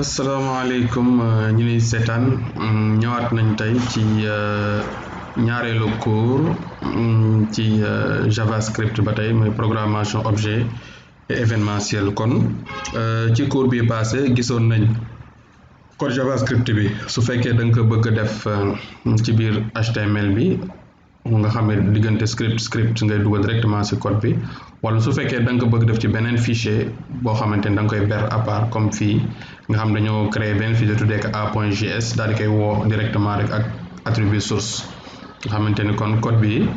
asalaamaaleykum ñu ngi seetaan ñëwaat nañ tey ci ñaareelu cours ci JavaScript ba tey mooy programmation objet et événementiel kon ci cours bi passé gisoon nañ code JavaScript bi su fekkee da nga ko bëgg a def ci biir HTML bi nga xam ne diggante script ngay dugal directement ci code bi wala su fekkee da nga ko bëgg def ci beneen fichier boo xamante ni da nga koy ber à part comme fii nga xam dañoo créer benn fichier tuddee ko a.js daal di koy woo directement rek ak attribut source nga xamante ni kon code bi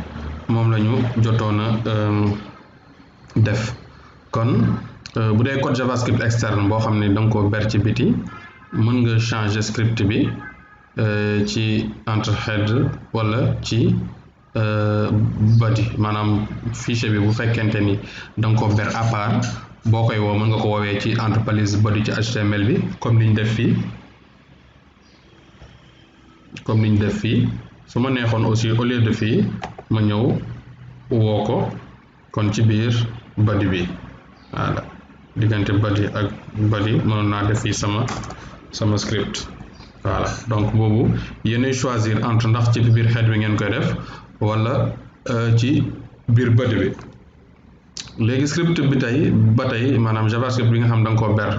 moom la ñu jotoon a def kon bu dee code JavaScript externe boo xam ne da nga ko ber ci biti mën nga changer script bi ci entre head wala ci body maanaam fichier bi bu fekkente ni da nga ko ber à part boo koy woo mën nga ko woowee ci entre parenthèses body ci HTML bi comme niñ def fii su ma neexoon aussi au lieu de fii ma ñëw woo ko kon ci biir body bi voilà diggante body ak body mënoon naa def fii sama script voilà donc boobu yéenay choisir entre ndax ci biir head bi ngeen koy def wala ci biir body bi léegi script bi ba tey maanaam JavaScript bi nga xam da nga koo ber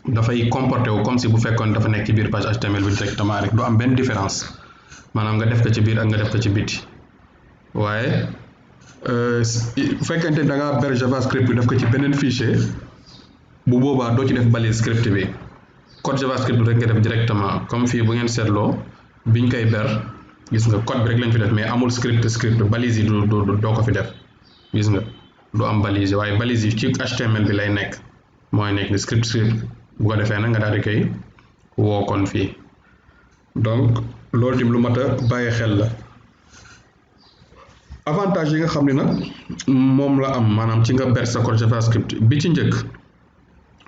dafay comporté wu comme si bu fekkoon dafa nekk ci biir page HTML bi directement rek du am benn différence maanaam nga def ko ci biir ak nga def ko ci biti waaye bu fekkente da ngaa ber JavaScript bi def ko ci beneen fichier bu boobaa doo ci def balise script bi code JavaScript bi rek nga def directement comme fii bu ngeen seetloo biñ koy ber gis nga code bi rek lañ fi def mais amul script balise yi doo ko fi def gis nga du am balise waaye balise yi ci HTML bi lay nekk mooy nekk ni script bu ko defee nag nga daal di koy woo kon fii donc loolu tim lu mat a bàyyi xel la avantage yi nga xam ne nag moom la am maanaam ci nga ber sa code JavaScript bi ci njëkk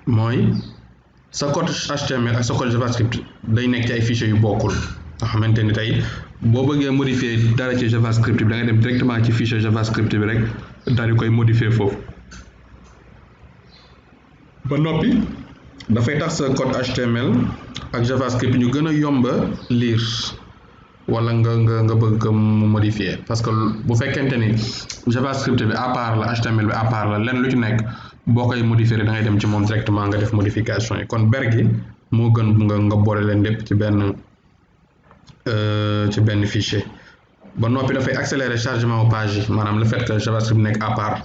mooy sa code HTML ak sa code JavaScript day nekk ci ay fichiers yu bokkul nga xamante ni tey boo bëggee modifier dara ci JavaScript bi da ngay dem directement ci fichier JavaScript bi rek daal di koy modifier foofu ba noppi dafay tax sa code HTML ak JavaScript ñu gën a yomba lire wala nga bëgg ko modifier parce que bu fekkente ni JavaScript bi à part la HTML bi à part la lenn lu ci nekk boo koy modifier da ngay dem ci moom directement nga def modification yi kon ber gi moo gën nga boole leen lépp ci benn fichier ba noppi dafay accélérer chargement page yi maanaam le fait que JavaScript nekk à part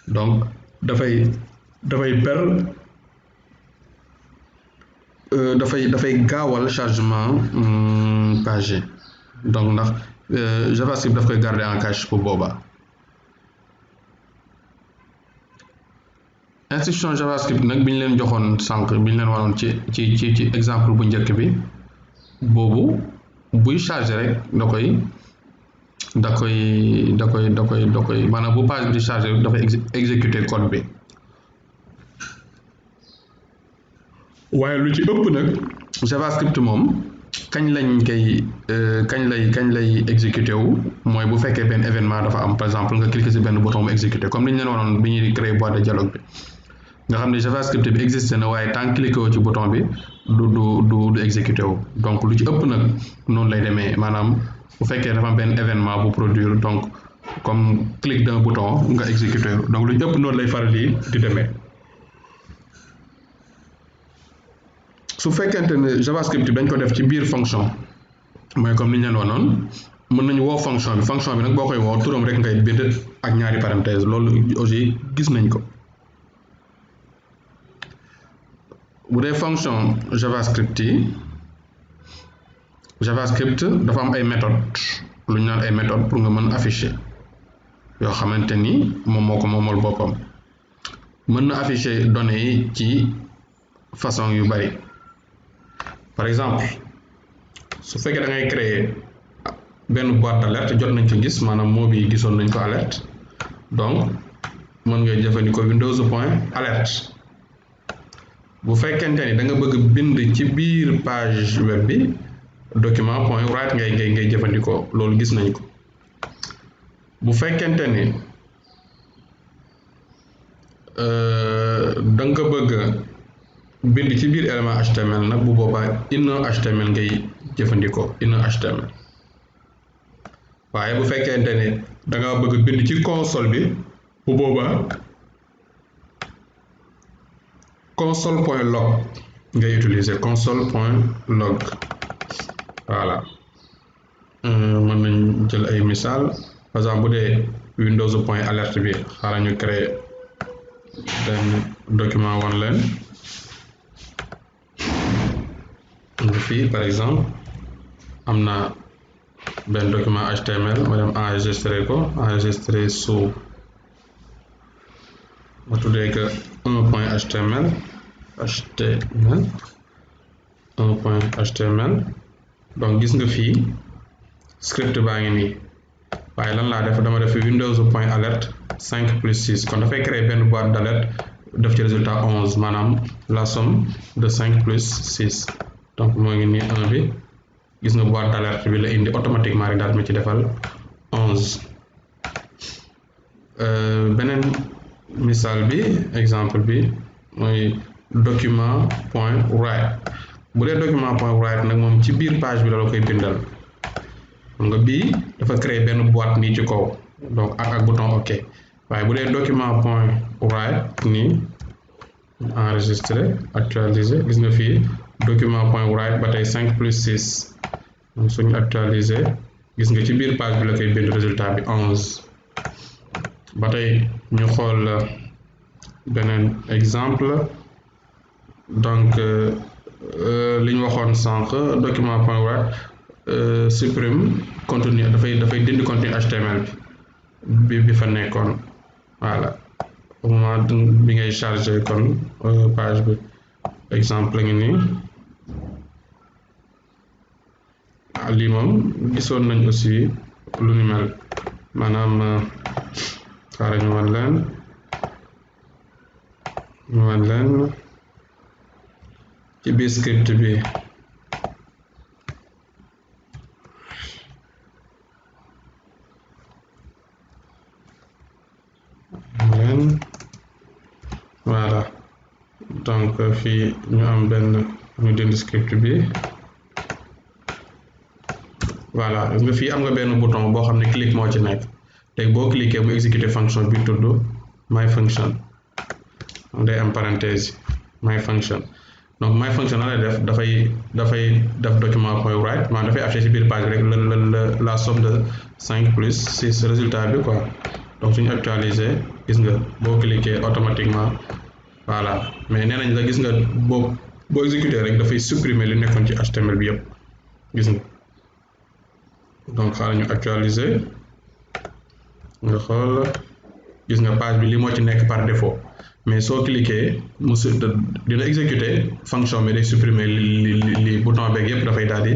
donc dafay gaawal chargement page yi donc ndax JavaScript daf koy garder en cache pour boobaa instruction JavaScript nag bi ñu leen joxoon sànq bi ñu leen waroon ci exemple bu njëkk bi boobu buy charger rek da koy maanaam bu page bi di charger rek dafay exécuter code bi waaye lu ci ëpp nag JavaScript moom kañ lay exécuter wu mooy bu fekkee benn événement dafa am par exemple nga cliquer ci benn bouton mu exécuter comme li ñu leen waroon bi ñuy créer boîte de dialogue bi nga xam ne JavaScript bi existé na waaye tant cliquer wu ci bouton bi du exécuté wu donc lu ci ëpp nag noonu lay demee maanaam bu fekkee dafa am benn événement bu produire donc comme clic d'un bouton nga exécuté wu donc lu ci ëpp noonu lay faral di demee su fekkente ne JavaScript dañ ko def ci biir fonction mooy comme ni ñu leen wanoon mën nañu woo fonction bi nag boo koy woo turam rek ngay bind ak ñaari parenthèse loolu aussi gis nañ ko bu dee fonction JavaScript dafa am ay méthodes lu ñu naan ay méthodes pour nga mën afficher yoo xamante ni moom moo ko moomal boppam mën na afficher données yi ci façon yu bari par exemple su fekkee da ngay créer benn boîte d'alerte jot nañ ko gis maanaam moo bi gisoon nañ ko alerte donc mën ngay jëfandikoo Windows.alert bu fekkente ni da nga bëgg bind ci biir page web bi document.write ngay jëfandikoo loolu gis nañ ko bu fekkente ni da nga bëgg bind ci biir élément HTML nag bu boobaa inner HTML ngay jëfandikoo inner HTML waaye bu fekkente ne da nga bëgg bind ci console bi bu boobaa console.log ngay utiliser console.log voilà mën nañ jël ay misaal par exemple bu dee Windows.alert bi xaaral ñu créer benn document woon leen fii par exemple am na benn document HTML ma dem enregistrer sous ma tuddee que 1.html donc gis nga fii script baa ngi nii waaye lan laa def dama def Windows.alert 5+6 kon dafay créer benn boîte d'alerte def ci résultat 11 maanaam la somme de 5+6 donc moo ngi nii 1 bi gis nga boîte d'alerte bi la indi automatiquement rek daal ma ci defal 11 beneen misaal bi exemple bi mooy document.write bu dee document.write nag moom ci biir page bi la koy bindal xam nga bii dafa créer benn boîte nii ci kaw donc ak bouton OK waaye bu dee document.write nii enregistrer actualiser gis nga fii document.write ba tey 5+6 donc suñu actualiser gis nga ci biir page bi la koy bind résultat bi 11 ba tey ñu xool beneen exemple donc li ñu waxoon sànq document.write supprime contenu dafay dindi contenu HTML bi fa nekkoon voilà au moment bi ngay charger kon page bi exemple ngi nii lii moom gisoon nañ aussi lu ni mel maanaam xaaral ñu wan leen ci biir script bi voilà donc fii ñu am benn ñu dindi script bi voilà nga fii am nga benn bouton boo xam ne clic moo ci nekk léegi boo cliquer mu exécuter fonction bi tudd my function day am parenthèse my function donc my function la def dafay def document.write maanaam dafay afficher ci biir page rek la somme de 5+6 résultat bi quoi donc suñu actualiser gis nga boo cliquer automatiquement voilà mais nee nañ la gis nga boo exécuter rek dafay supprimer li nekkoon ci HTML bi yëpp gis nga donc xaaral ñu actualiser nga xool gis nga page bi li moo ci nekk par défaut mais soo cliquer dina exécuter fonction bi day supprimer li bouton beeg yëpp dafay daal di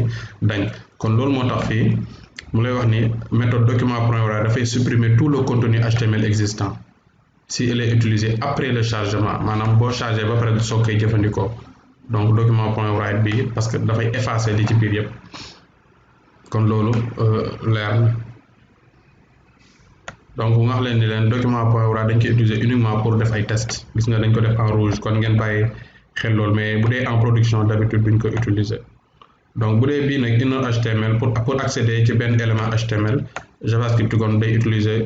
dañ kon loolu moo tax fii mu lay wax ni méthode document.write dafay supprimer tout le contenu HTML existant si elle est utilisée après le chargement maanaam boo chargé ba pare soo koy jëfandikoo donc document.write bi parce que dafay effacer li ci biir yëpp kon loolu leer na donc nga wax leen ni leen document.write dañ koy utiliser uniquement pour def ay test gis nga dañ ko def en rouge kon ngeen bàyyi xel loolu mais bu dee en production d'habitude duñ ko utiliser donc bu dee bii nag inner HTML pour accéder ci benn élément HTML JavaScript kon day utiliser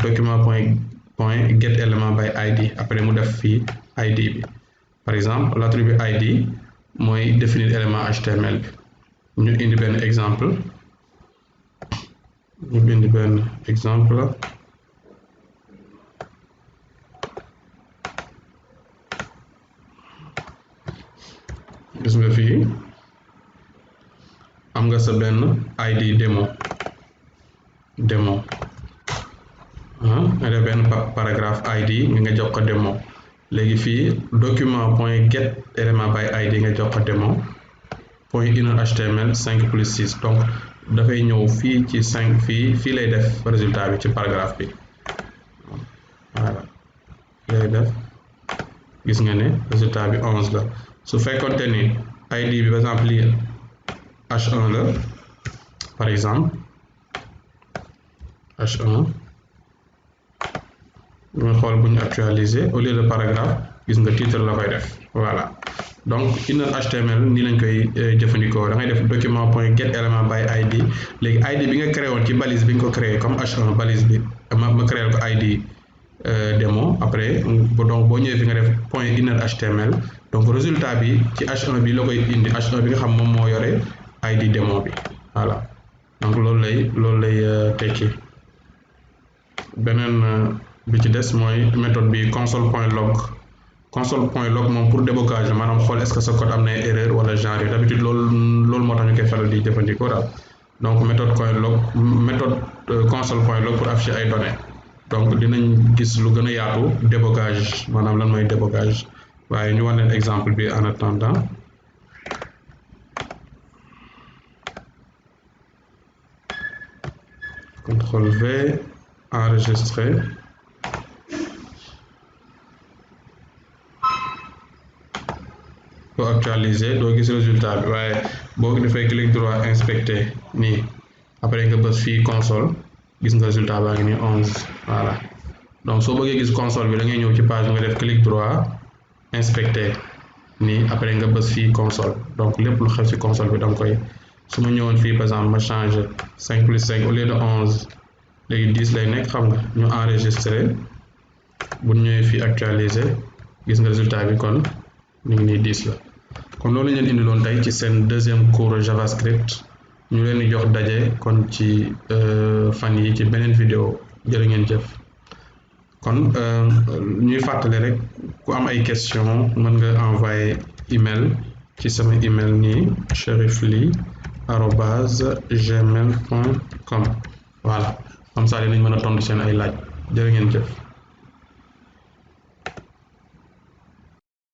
document.getElement by ID après mu def fii ID bi par exemple l'attribut ID mooy définir élément HTML bi ñu indi benn exemple gis nga fii am nga sa benn ID demo nga def benn paragraphe ID nga jox ko demo léegi fii document.getElement by ID nga jox ko demo point inner HTML 5+6 donc dafay ñëw fii ci 5 fii lay def résultat bi ci paragraphe bi voilà lay def gis nga ne résultat bi 11 la su fekkoonte ni ID bi par exemple lii H1 la par exemple H1 ñu xool bu ñu actualiser au lieu de paragraphe gis nga titre la koy def voilà donc inner HTML nii lañ koy jëfandikoo da ngay def document point get element by id léegi id bi nga créé woon ci balise bi nga ko créé comme h1 balise bi ma créé ko id démo après donc boo ñëwee fi nga def point inner HTML donc résultat bi ci h1 bi la koy indi h1 bi nga xam moom moo yore id démo bi voilà donc loolu lay tekki beneen bi ci des mooy méthode bi console.log moom pour débogage maanaam xool est-ce que sa code am na erreur wala genre yi d'habitude loolu moo tax ñu koy faral di jëfandikoo daal donc méthode console.log pour afficher ay données donc dinañ gis lu gën a yaatu débogage maanaam lan mooy débogage waaye ñu wan leen exemple bi en attendant CTRL V enregistrer boo actualiser doo gis résultat bi waaye boo defee clic droit inspecter nii après nga bës fii console gis nga résultat baa ngi nii 11 voilà donc soo bëggee gis console bi da ngay ñëw ci page nga def clic droit inspecter nii après nga bës fii console donc lépp lu xew ci console bi da nga koy su ma ñëwoon fii par exemple ma changer 5 plus 5 au lieu de 11 léegi 10 lay nekk xam nga ñu enregistrer bu ñëwee fii actualiser gis nga résultat bi kon ñu ngi nii 10 la kon loolu leen indiloon tey ci seen deuxième cours JavaScript ñu leen di jox daje kon ci fan yi ci beneen vidéo jërë ngeen jëf kon ñuy fàttali rek ku am ay question mën nga envoyer email ci sama email nii cherifly@gmail.com voilà comme ça dinañ mën a tontu seen ay laaj jërë ngeen jëf